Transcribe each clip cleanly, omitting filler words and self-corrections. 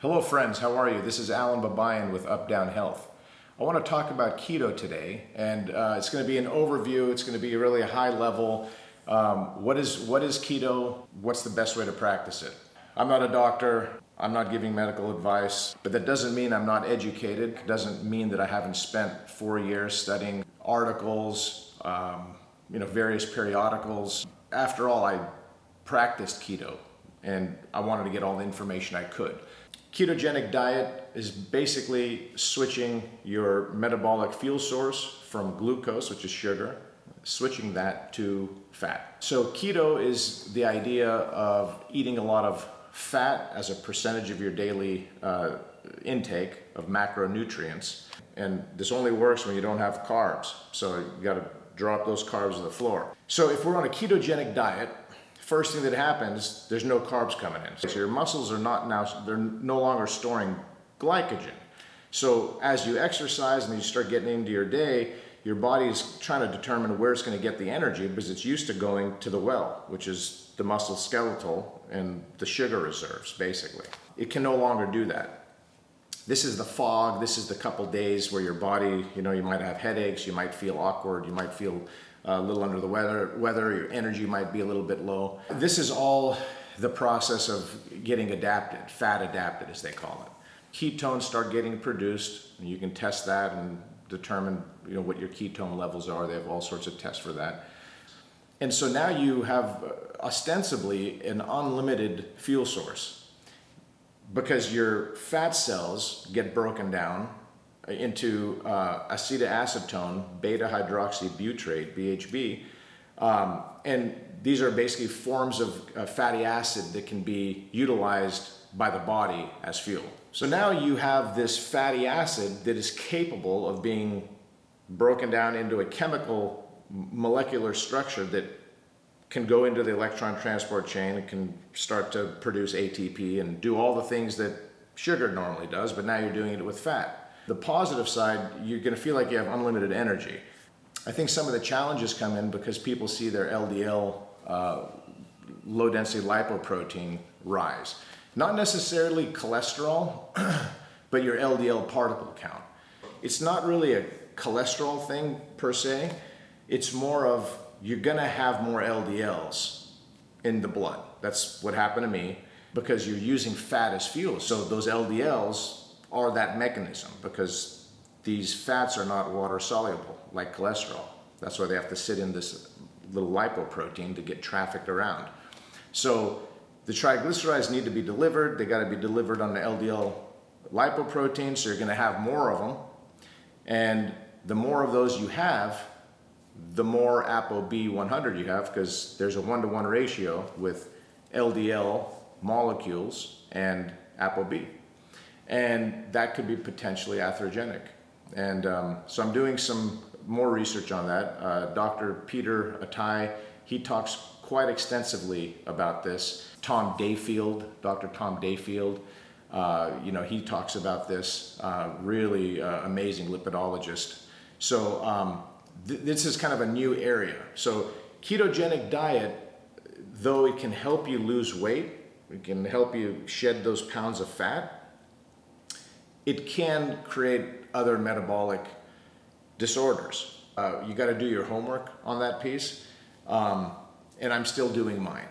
Hello friends, how are you? This is Alan Babayan with UpDown Health. I want to talk about keto today, and it's going to be an overview. It's going to be really a high level. What is keto? What's the best way to practice it? I'm not a doctor. I'm not giving medical advice, but that doesn't mean I'm not educated. It doesn't mean that I haven't spent 4 years studying articles, various periodicals. After all, I practiced keto, and I wanted to get all the information I could. Ketogenic diet is basically switching your metabolic fuel source from glucose, which is sugar, switching that to fat. So keto is the idea of eating a lot of fat as a percentage of your daily intake of macronutrients. And this only works when you don't have carbs. So you got to drop those carbs to the floor. So if we're on a ketogenic diet, first thing that happens, there's no carbs coming in. So your muscles are they're no longer storing glycogen. So as you exercise and you start getting into your day, your body is trying to determine where it's going to get the energy because it's used to going to the well, which is the muscle skeletal and the sugar reserves, basically. It can no longer do that. This is the fog. This is the couple days where your body, you might have headaches, you might feel awkward, you might feel a little under the weather, your energy might be a little bit low. This is all the process of getting adapted, fat adapted as they call it. Ketones start getting produced, and you can test that and determine what your ketone levels are. They have all sorts of tests for that. And so now you have ostensibly an unlimited fuel source because your fat cells get broken down into acetoacetone, beta-hydroxybutyrate, BHB, and these are basically forms of fatty acid that can be utilized by the body as fuel. So now you have this fatty acid that is capable of being broken down into a chemical molecular structure that can go into the electron transport chain. It can start to produce ATP and do all the things that sugar normally does, but now you're doing it with fat. The positive side, you're going to feel like you have unlimited energy. I think some of the challenges come in because people see their LDL, low density lipoprotein, rise. Not necessarily cholesterol, but your LDL particle count. It's not really a cholesterol thing per se. It's more of you're going to have more LDLs in the blood. That's what happened to me because you're using fat as fuel. So those LDLs are that mechanism because these fats are not water soluble like cholesterol. That's why they have to sit in this little lipoprotein to get trafficked around. So the triglycerides need to be delivered. They got to be delivered on the LDL lipoprotein, so you're going to have more of them. And the more of those you have, the more ApoB100 you have because there's a 1-to-1 ratio with LDL molecules and ApoB. And that could be potentially atherogenic. And so I'm doing some more research on that. Dr. Peter Attai, he talks quite extensively about this. Dr. Tom Dayfield, he talks about this, really amazing lipidologist. So this is kind of a new area. So ketogenic diet, though it can help you lose weight, it can help you shed those pounds of fat, it can create other metabolic disorders. You got to do your homework on that piece, and I'm still doing mine.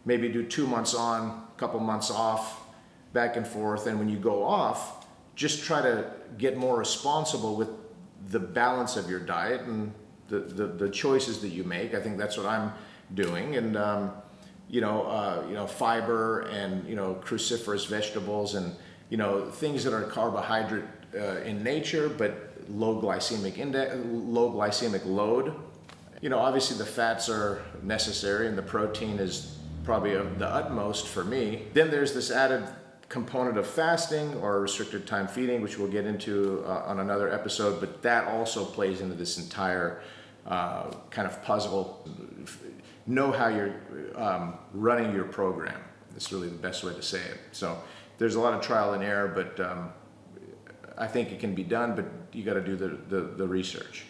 Maybe do 2 months on, a couple months off, back and forth, and when you go off, just try to get more responsible with the balance of your diet and the choices that you make. I think that's what I'm doing, and fiber and cruciferous vegetables and things that are carbohydrate in nature, but low glycemic index, low glycemic load. Obviously the fats are necessary and the protein is probably of the utmost for me. Then there's this added component of fasting or restricted time feeding, which we'll get into on another episode, but that also plays into this entire kind of puzzle. Know how you're running your program. That's really the best way to say it. So there's a lot of trial and error, but I think it can be done, but you got to do the research.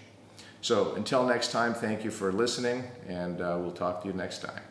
So until next time, thank you for listening, and we'll talk to you next time.